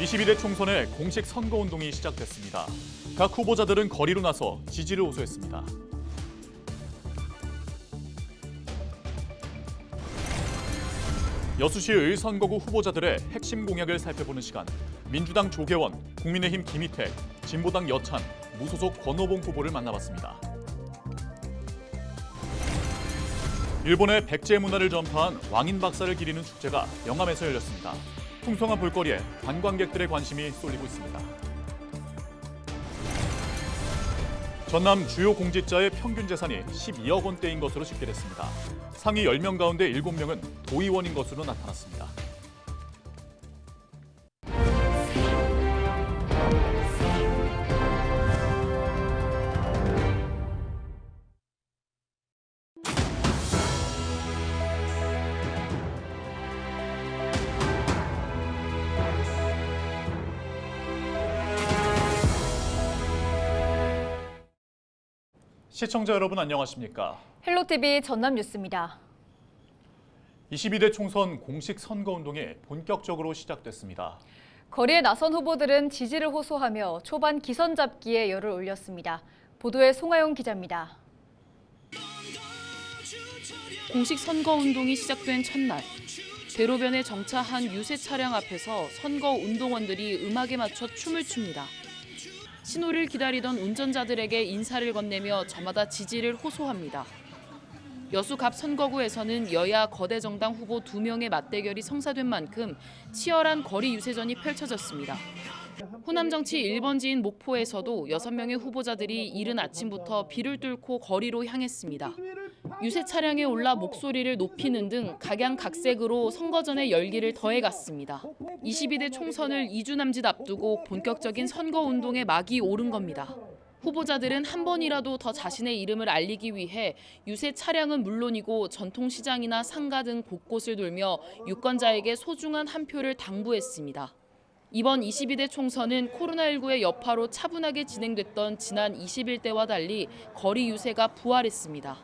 22대 총선의 공식 선거운동이 시작됐습니다. 각 후보자들은 거리로 나서 지지를 호소했습니다. 여수시의 선거구 후보자들의 핵심 공약을 살펴보는 시간. 민주당 조계원, 국민의힘 김희택, 진보당 여찬, 무소속 권오봉 후보를 만나봤습니다. 일본의 백제 문화를 전파한 왕인 박사를 기리는 축제가 영암에서 열렸습니다. 풍성한 볼거리에 관광객들의 관심이 쏠리고 있습니다. 전남 주요 공직자의 평균 재산이 12억 원대인 것으로 집계됐습니다. 상위 10명 가운데 7명은 도의원인 것으로 나타났습니다. 시청자 여러분 안녕하십니까? 헬로티비 전남뉴스입니다. 22대 총선 공식 선거운동이 본격적으로 시작됐습니다. 거리에 나선 후보들은 지지를 호소하며 초반 기선 잡기에 열을 올렸습니다. 보도에 송하영 기자입니다. 공식 선거운동이 시작된 첫날, 대로변에 정차한 유세 차량 앞에서 선거운동원들이 음악에 맞춰 춤을 춥니다. 신호를 기다리던 운전자들에게 인사를 건네며 저마다 지지를 호소합니다. 여수 갑 선거구에서는 여야 거대 정당 후보 2명의 맞대결이 성사된 만큼 치열한 거리 유세전이 펼쳐졌습니다. 호남 정치 1번지인 목포에서도 6명의 후보자들이 이른 아침부터 비를 뚫고 거리로 향했습니다. 유세 차량에 올라 목소리를 높이는 등 각양각색으로 선거전의 열기를 더해갔습니다. 22대 총선을 2주 남짓 앞두고 본격적인 선거운동에 막이 오른 겁니다. 후보자들은 한 번이라도 더 자신의 이름을 알리기 위해 유세 차량은 물론이고 전통시장이나 상가 등 곳곳을 돌며 유권자에게 소중한 한 표를 당부했습니다. 이번 22대 총선은 코로나19의 여파로 차분하게 진행됐던 지난 21대와 달리 거리 유세가 부활했습니다.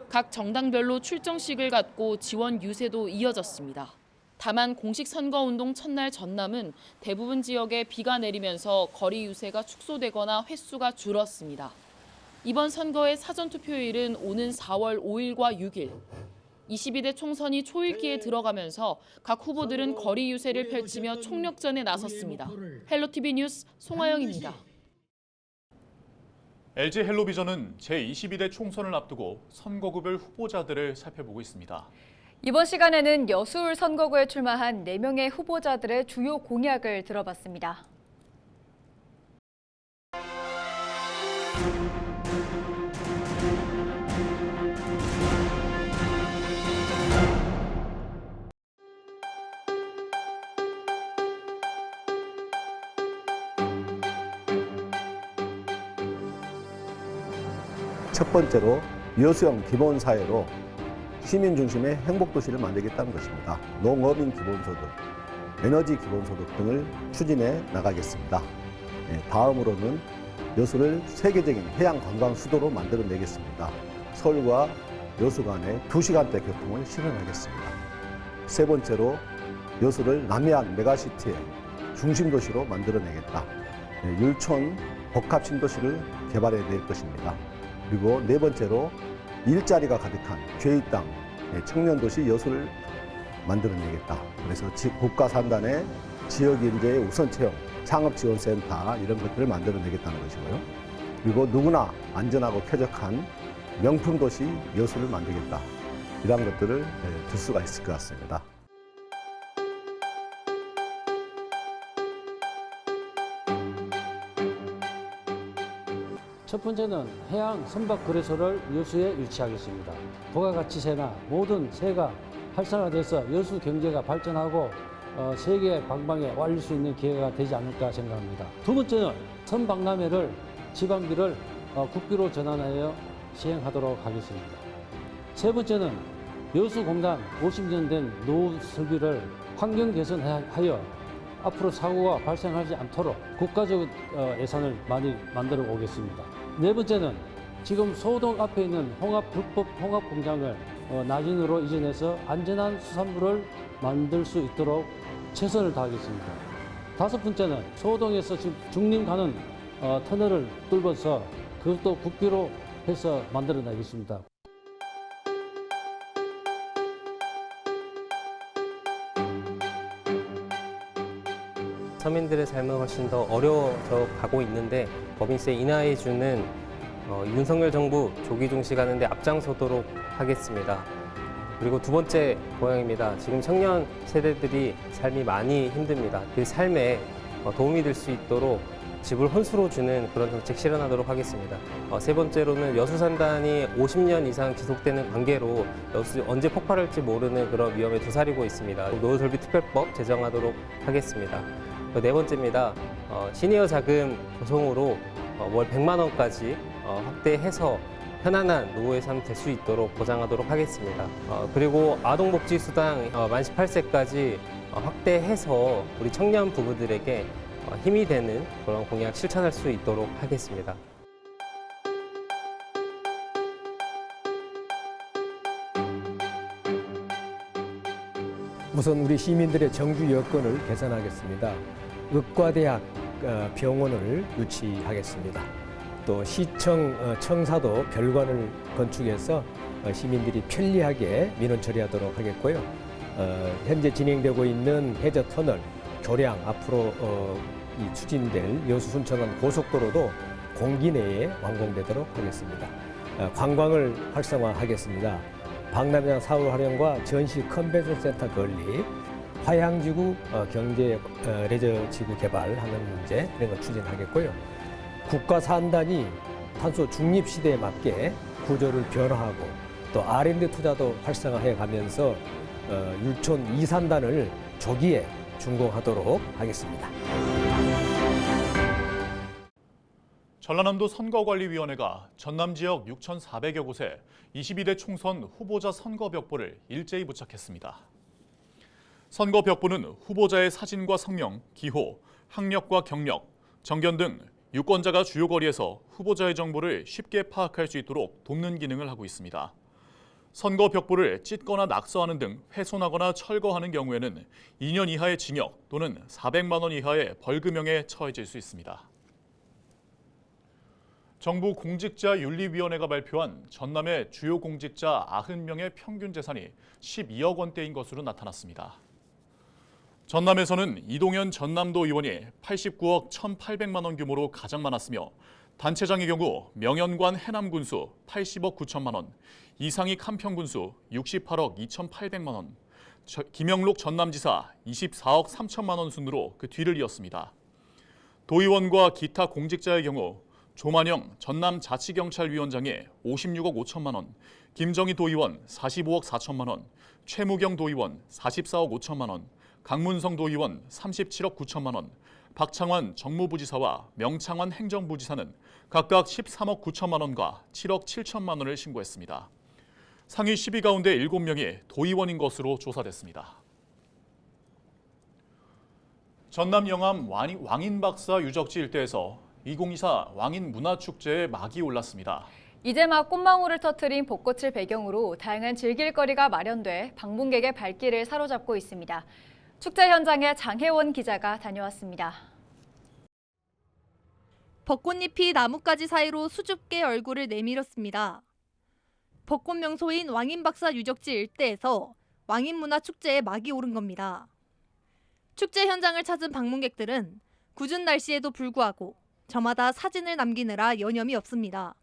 각 정당별로 출정식을 갖고 지원 유세도 이어졌습니다. 다만 공식 선거운동 첫날 전남은 대부분 지역에 비가 내리면서 거리 유세가 축소되거나 횟수가 줄었습니다. 이번 선거의 사전투표일은 오는 4월 5일과 6일. 22대 총선이 초읽기에 들어가면서 각 후보들은 거리 유세를 펼치며 총력전에 나섰습니다. 헬로티비 뉴스 송하영입니다. LG 헬로비전은 제22대 총선을 앞두고 선거구별 후보자들을 살펴보고 있습니다. 이번 시간에는 여수울 선거구에 출마한 4명의 후보자들의 주요 공약을 들어봤습니다. 첫 번째로 여수형 기본사회로 시민 중심의 행복도시를 만들겠다는 것입니다. 농업인 기본소득, 에너지 기본소득 등을 추진해 나가겠습니다. 다음으로는 여수를 세계적인 해양 관광 수도로 만들어내겠습니다. 서울과 여수 간의 2시간대 교통을 실현하겠습니다. 세 번째로 여수를 남해안 메가시티의 중심도시로 만들어내겠다. 율촌 복합신도시를 개발해야 될 것입니다. 그리고 네 번째로 일자리가 가득한 제2 땅 청년도시 여수를 만들어내겠다. 그래서 국가산단의 지역인재의 우선채용, 창업지원센터 이런 것들을 만들어내겠다는 것이고요. 그리고 누구나 안전하고 쾌적한 명품도시 여수를 만들겠다. 이런 것들을 들 수가 있을 것 같습니다. 첫 번째는 해양 선박거래소를 여수에 유치하겠습니다. 부가가치세나 모든 세가 활성화돼서 여수 경제가 발전하고 세계 방방에 알릴 수 있는 기회가 되지 않을까 생각합니다. 두 번째는 선박람회를 지방비를 국비로 전환하여 시행하도록 하겠습니다. 세 번째는 여수공단 50년 된 노후 설비를 환경 개선하여 앞으로 사고가 발생하지 않도록 국가적 예산을 많이 만들어 오겠습니다. 네 번째는 지금 소동 앞에 있는 불법 홍합 공장을 나진으로 이전해서 안전한 수산물을 만들 수 있도록 최선을 다하겠습니다. 다섯 번째는 소호동에서 지금 중림 가는 터널을 뚫어서 그것도 국비로 해서 만들어 나겠습니다. 서민들의 삶은 훨씬 더 어려워져 가고 있는데 법인세 인하해주는 윤석열 정부 조기 종식하는 데 앞장서도록 하겠습니다. 그리고 두 번째 고향입니다. 지금 청년 세대들이 삶이 많이 힘듭니다. 그 삶에 도움이 될 수 있도록 집을 혼수로 주는 그런 정책 실현하도록 하겠습니다. 세 번째로는 여수산단이 50년 이상 지속되는 관계로 여수 언제 폭발할지 모르는 그런 위험에 도사리고 있습니다. 노후설비 특별법 제정하도록 하겠습니다. 네 번째입니다. 시니어 자금 조성으로 월 100만 원까지 확대해서 편안한 노후의 삶 될 수 있도록 보장하도록 하겠습니다. 그리고 아동복지수당 만 18세까지 확대해서 우리 청년 부부들에게 힘이 되는 그런 공약 실천할 수 있도록 하겠습니다. 우선 우리 시민들의 정주 여건을 개선하겠습니다. 의과대학 병원을 유치하겠습니다. 또 시청 청사도 별관을 건축해서 시민들이 편리하게 민원 처리하도록 하겠고요. 현재 진행되고 있는 해저 터널 교량 앞으로 이 추진될 여수 순천간 고속도로도 공기 내에 완공되도록 하겠습니다. 관광을 활성화하겠습니다. 박람회장 사후 활용과 전시 컨벤션 센터 건립, 화양지구 경제 레저 지구 개발하는 문제 이런 걸 추진하겠고요. 국가 산단이 탄소 중립 시대에 맞게 구조를 변화하고 또 R&D 투자도 활성화해 가면서 율촌 2산단을 조기에 준공하도록 하겠습니다. 전라남도 선거관리위원회가 전남 지역 6,400여 곳에 22대 총선 후보자 선거 벽보를 일제히 부착했습니다. 선거 벽보는 후보자의 사진과 성명, 기호, 학력과 경력, 정견 등 유권자가 주요 거리에서 후보자의 정보를 쉽게 파악할 수 있도록 돕는 기능을 하고 있습니다. 선거 벽보를 찢거나 낙서하는 등 훼손하거나 철거하는 경우에는 2년 이하의 징역 또는 400만 원 이하의 벌금형에 처해질 수 있습니다. 정부 공직자윤리위원회가 발표한 전남의 주요 공직자 90명의 평균 재산이 12억 원대인 것으로 나타났습니다. 전남에서는 이동현 전남도 의원이 89억 1,800만 원 규모로 가장 많았으며 단체장의 경우 명현관 해남군수 80억 9천만 원, 이상희 간평군수 68억 2,800만 원, 김영록 전남지사 24억 3천만 원 순으로 그 뒤를 이었습니다. 도의원과 기타 공직자의 경우 조만영 전남자치경찰위원장이 56억 5천만 원, 김정희 도의원 45억 4천만 원, 최무경 도의원 44억 5천만 원, 강문성 도의원 37억 9천만 원, 박창환 정무부지사와 명창환 행정부지사는 각각 13억 9천만 원과 7억 7천만 원을 신고했습니다. 상위 10위 가운데 7명이 도의원인 것으로 조사됐습니다. 전남 영암 왕인박사 유적지 일대에서 2024 왕인문화축제에 막이 올랐습니다. 이제 막 꽃망울을 터뜨린 벚꽃을 배경으로 다양한 즐길거리가 마련돼 방문객의 발길을 사로잡고 있습니다. 축제 현장에 장혜원 기자가 다녀왔습니다. 벚꽃잎이 나뭇가지 사이로 수줍게 얼굴을 내밀었습니다. 벚꽃 명소인 왕인박사 유적지 일대에서 왕인문화축제에 막이 오른 겁니다. 축제 현장을 찾은 방문객들은 궂은 날씨에도 불구하고 저마다 사진을 남기느라 여념이 없습니다.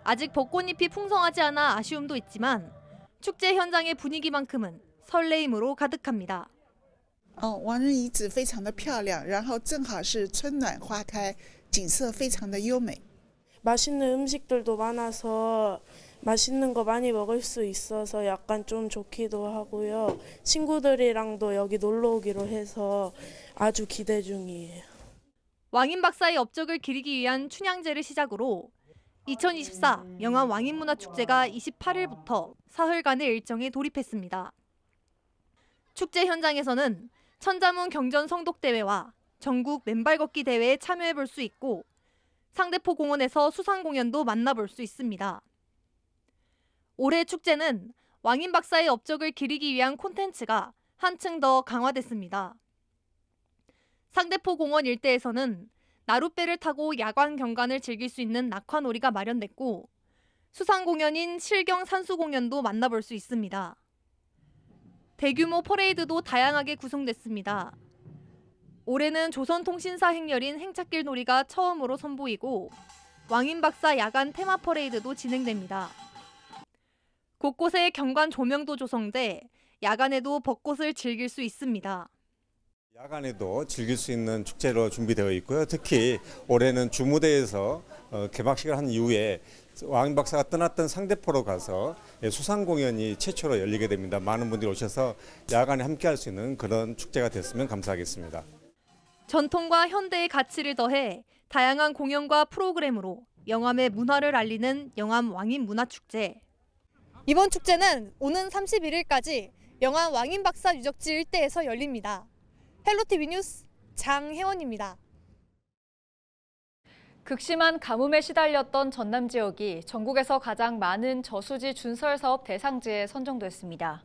아직 벚꽃잎이 풍성하지 않아 아쉬움도 있지만 축제 현장의 분위기만큼은 설레임으로 가득합니다. 王人遗址非常的漂亮，然后正好是春暖花开，景色非常的优美。 맛있는 음식들도 많아서 맛있는 거 많이 먹을 수 있어서 약간 좀 좋기도 하고요. 친구들이랑도 여기 놀러 오기로 해서 아주 기대 중이에요. 왕인박사의 업적을 기리기 위한 춘향제를 시작으로 2024 영암 왕인문화축제가 28일부터 사흘간의 일정에 돌입했습니다. 축제 현장에서는 천자문 경전 성독대회와 전국 맨발 걷기 대회에 참여해볼 수 있고 상대포 공원에서 수상 공연도 만나볼 수 있습니다. 올해 축제는 왕인 박사의 업적을 기리기 위한 콘텐츠가 한층 더 강화됐습니다. 상대포 공원 일대에서는 나룻배를 타고 야간 경관을 즐길 수 있는 낙화놀이가 마련됐고 수상 공연인 실경 산수 공연도 만나볼 수 있습니다. 대규모 퍼레이드도 다양하게 구성됐습니다. 올해는 조선통신사 행렬인 행찻길 놀이가 처음으로 선보이고 왕인박사 야간 테마 퍼레이드도 진행됩니다. 곳곳에 경관 조명도 조성돼 야간에도 벚꽃을 즐길 수 있습니다. 야간에도 즐길 수 있는 축제로 준비되어 있고요. 특히 올해는 주무대에서 개막식을 한 이후에 왕인박사가 떠났던 상대포로 가서 수상 공연이 최초로 열리게 됩니다. 많은 분들이 오셔서 야간에 함께할 수 있는 그런 축제가 됐으면 감사하겠습니다. 전통과 현대의 가치를 더해 다양한 공연과 프로그램으로 영암의 문화를 알리는 영암 왕인문화축제. 이번 축제는 오는 31일까지 영암 왕인박사 유적지 일대에서 열립니다. 헬로티비 뉴스 장혜원입니다. 극심한 가뭄에 시달렸던 전남 지역이 전국에서 가장 많은 저수지 준설 사업 대상지에 선정됐습니다.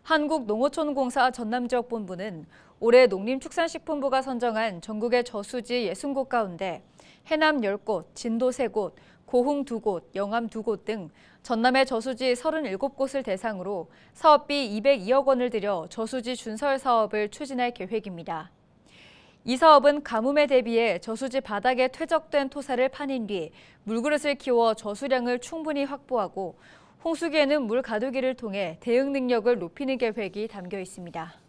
한국농어촌공사 전남지역본부는 올해 농림축산식품부가 선정한 전국의 저수지 60곳 가운데 해남 10곳, 진도 3곳, 고흥 2곳, 영암 2곳 등 전남의 저수지 37곳을 대상으로 사업비 202억 원을 들여 저수지 준설 사업을 추진할 계획입니다. 이 사업은 가뭄에 대비해 저수지 바닥에 퇴적된 토사를 파낸 뒤 물그릇을 키워 저수량을 충분히 확보하고 홍수기에는 물 가두기를 통해 대응 능력을 높이는 계획이 담겨 있습니다.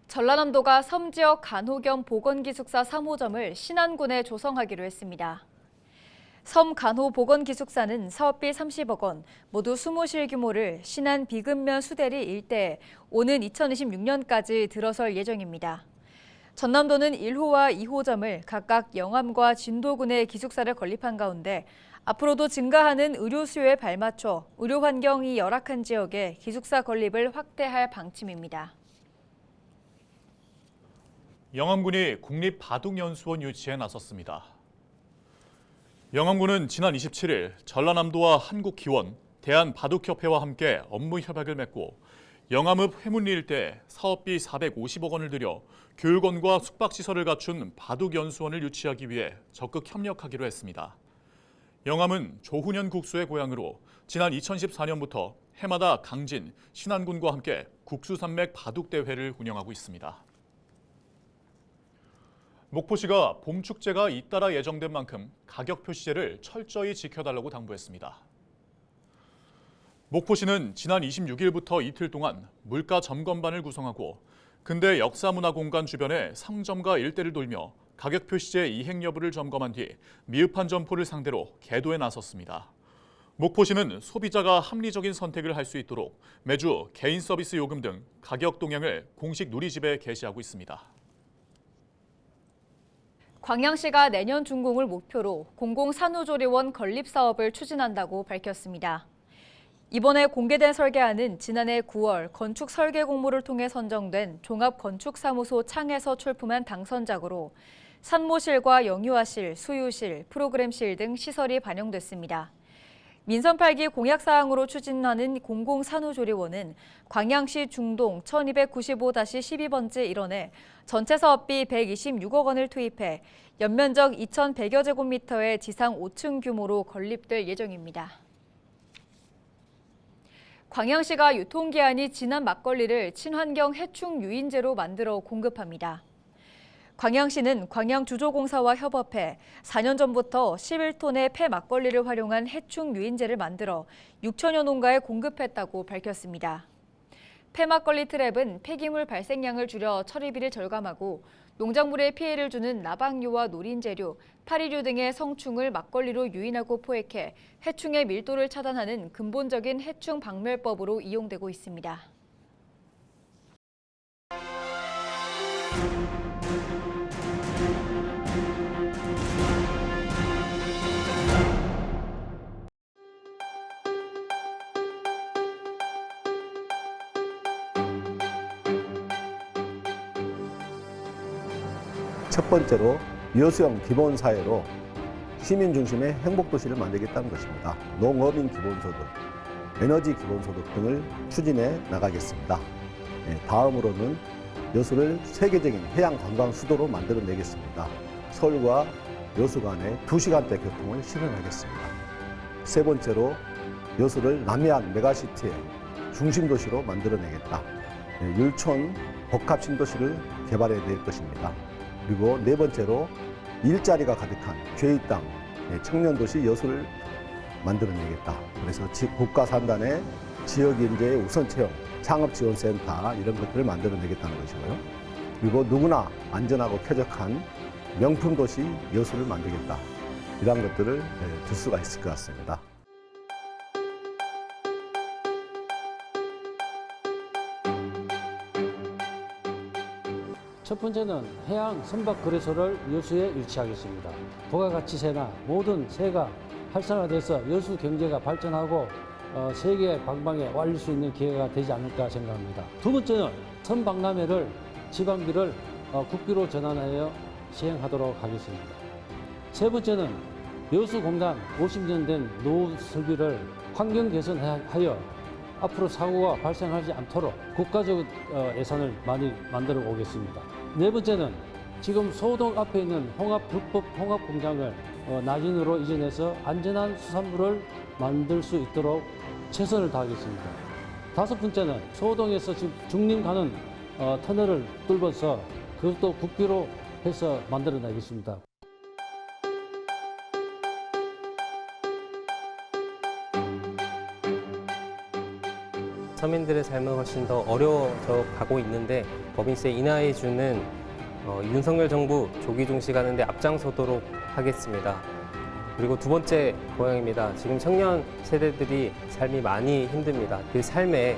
전라남도가 섬지역 간호 겸 보건기숙사 3호점을 신안군에 조성하기로 했습니다. 섬 간호 보건기숙사는 사업비 30억 원, 모두 20실 규모를 신안 비근면 수대리 일대에 오는 2026년까지 들어설 예정입니다. 전남도는 1호와 2호점을 각각 영암과 진도군의 기숙사를 건립한 가운데 앞으로도 증가하는 의료 수요에 발맞춰 의료 환경이 열악한 지역에 기숙사 건립을 확대할 방침입니다. 영암군이 국립바둑연수원 유치에 나섰습니다. 영암군은 지난 27일 전라남도와 한국기원, 대한바둑협회와 함께 업무 협약을 맺고 영암읍 회문리 일대에 사업비 450억 원을 들여 교육원과 숙박시설을 갖춘 바둑연수원을 유치하기 위해 적극 협력하기로 했습니다. 영암은 조훈현 국수의 고향으로 지난 2014년부터 해마다 강진, 신안군과 함께 국수산맥 바둑대회를 운영하고 있습니다. 목포시가 봄축제가 잇따라 예정된 만큼 가격 표시제를 철저히 지켜달라고 당부했습니다. 목포시는 지난 26일부터 이틀 동안 물가 점검반을 구성하고 근대 역사문화공간 주변의 상점과 일대를 돌며 가격 표시제 이행 여부를 점검한 뒤 미흡한 점포를 상대로 계도에 나섰습니다. 목포시는 소비자가 합리적인 선택을 할 수 있도록 매주 개인 서비스 요금 등 가격 동향을 공식 누리집에 게시하고 있습니다. 광양시가 내년 준공을 목표로 공공산후조리원 건립 사업을 추진한다고 밝혔습니다. 이번에 공개된 설계안은 지난해 9월 건축 설계 공모를 통해 선정된 종합건축사무소 창에서 출품한 당선작으로 산모실과 영유아실, 수유실, 프로그램실 등 시설이 반영됐습니다. 민선 8기 공약사항으로 추진하는 공공산후조리원은 광양시 중동 1295-12번지 일원에 전체 사업비 126억 원을 투입해 연면적 2,100여 제곱미터의 지상 5층 규모로 건립될 예정입니다. 광양시가 유통기한이 지난 막걸리를 친환경 해충 유인제로 만들어 공급합니다. 광양시는 광양주조공사와 협업해 4년 전부터 11톤의 폐 막걸리를 활용한 해충 유인제를 만들어 6천여 농가에 공급했다고 밝혔습니다. 폐 막걸리 트랩은 폐기물 발생량을 줄여 처리비를 절감하고 농작물에 피해를 주는 나방류와 노린재료, 파리류 등의 성충을 막걸리로 유인하고 포획해 해충의 밀도를 차단하는 근본적인 해충 박멸법으로 이용되고 있습니다. 첫 번째로 여수형 기본사회로 시민 중심의 행복도시를 만들겠다는 것입니다. 농업인 기본소득, 에너지 기본소득 등을 추진해 나가겠습니다. 다음으로는 여수를 세계적인 해양 관광 수도로 만들어내겠습니다. 서울과 여수 간의 2시간대 교통을 실현하겠습니다. 세 번째로 여수를 남해안 메가시티의 중심도시로 만들어내겠다. 율촌 복합신도시를 개발해낼 것입니다. 그리고 네 번째로 일자리가 가득한 죄의 땅, 청년도시 여수를 만들어내겠다. 그래서 국가산단의 지역인재의 우선채용, 창업지원센터 이런 것들을 만들어내겠다는 것이고요. 그리고 누구나 안전하고 쾌적한 명품도시 여수를 만들겠다. 이런 것들을 들 수가 있을 것 같습니다. 첫 번째는 해양 선박 거래소를 여수에 유치하겠습니다. 부가가치세나 모든 세가 활성화돼서 여수 경제가 발전하고 세계 방방에 알릴 수 있는 기회가 되지 않을까 생각합니다. 두 번째는 선박람회를 지방비를 국비로 전환하여 시행하도록 하겠습니다. 세 번째는 여수공단 50년 된 노후 설비를 환경 개선하여 앞으로 사고가 발생하지 않도록 국가적 예산을 많이 만들어 오겠습니다. 네 번째는 지금 소동 앞에 있는 불법 홍합 공장을 나진으로 이전해서 안전한 수산물을 만들 수 있도록 최선을 다하겠습니다. 다섯 번째는 소동에서 지금 중림 가는 터널을 뚫어서 그것도 국비로 해서 만들어내겠습니다. 서민들의 삶은 훨씬 더 어려워져 가고 있는데 법인세 인하해주는 윤석열 정부 조기 종식하는 데 앞장서도록 하겠습니다. 그리고 두 번째 고향입니다. 지금 청년 세대들이 삶이 많이 힘듭니다. 그 삶에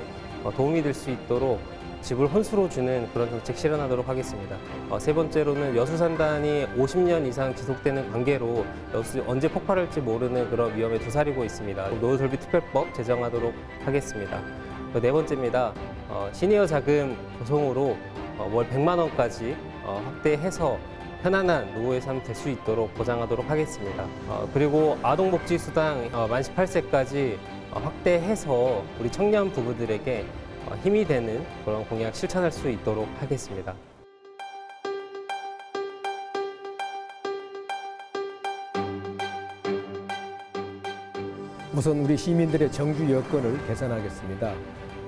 도움이 될 수 있도록 집을 혼수로 주는 그런 정책 실현하도록 하겠습니다. 세 번째로는 여수산단이 50년 이상 지속되는 관계로 여수 언제 폭발할지 모르는 그런 위험에 도사리고 있습니다. 노후설비 특별법 제정하도록 하겠습니다. 네 번째입니다. 시니어 자금 조성으로 월 100만 원까지 확대해서 편안한 노후의 삶 될 수 있도록 보장하도록 하겠습니다. 그리고 아동복지수당 만 18세까지 확대해서 우리 청년 부부들에게 힘이 되는 그런 공약 실천할 수 있도록 하겠습니다. 우선 우리 시민들의 정주 여건을 개선하겠습니다.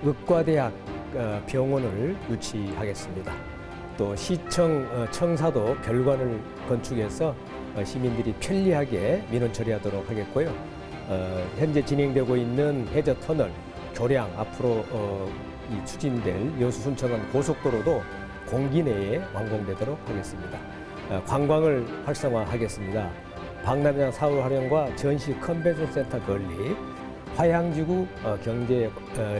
의과대학 병원을 유치하겠습니다. 또 시청 청사도 별관을 건축해서 시민들이 편리하게 민원 처리하도록 하겠고요. 현재 진행되고 있는 해저 터널, 교량 앞으로 추진될 여수 순천간 고속도로도 공기 내에 완공되도록 하겠습니다. 관광을 활성화하겠습니다. 박람회장 사후 활용과 전시 컨벤션 센터 건립, 화양지구 경제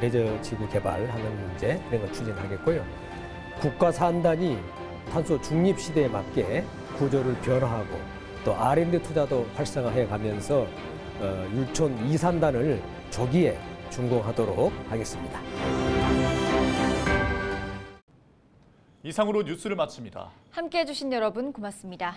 레저 지구 개발하는 문제 이런 걸 추진하겠고요. 국가 산단이 탄소 중립 시대에 맞게 구조를 변화하고 또 R&D 투자도 활성화해 가면서 율촌 2산단을 조기에 준공하도록 하겠습니다. 이상으로 뉴스를 마칩니다. 함께해 주신 여러분 고맙습니다.